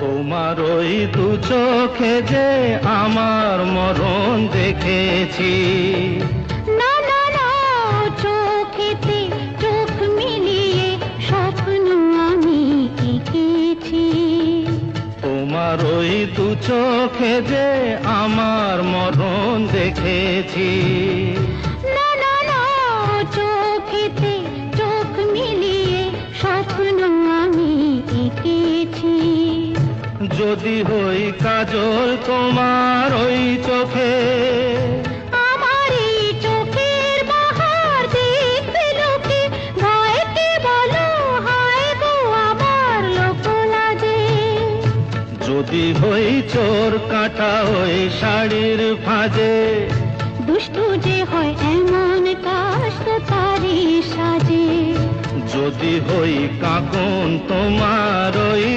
তোমার ওই দু চোখে যে আমার মরণ দেখেছি। না না না, চোখেতে চোখ মিলিয়ে স্বপ্ন আমি এঁকেছি। তোমার ওই দু চোখে যে আমার মরণ দেখেছি। না না না, চোখেতে চোখ মিলিয়ে স্বপ্ন আমি এঁকেছি। যদি হই কাজল তোমার ওই চোখে, আমার এই চোখের বাহার দেখবে লোকে, ভয়কে বলো হায় গো আমার লোক লাগে। যদি হই চোর কাটা ওই শাড়ির ফাঁদে, দুষ্টু যে হয় এমন কাজ তো তারই সাজে। যদি হই কাকুন তোমার ওই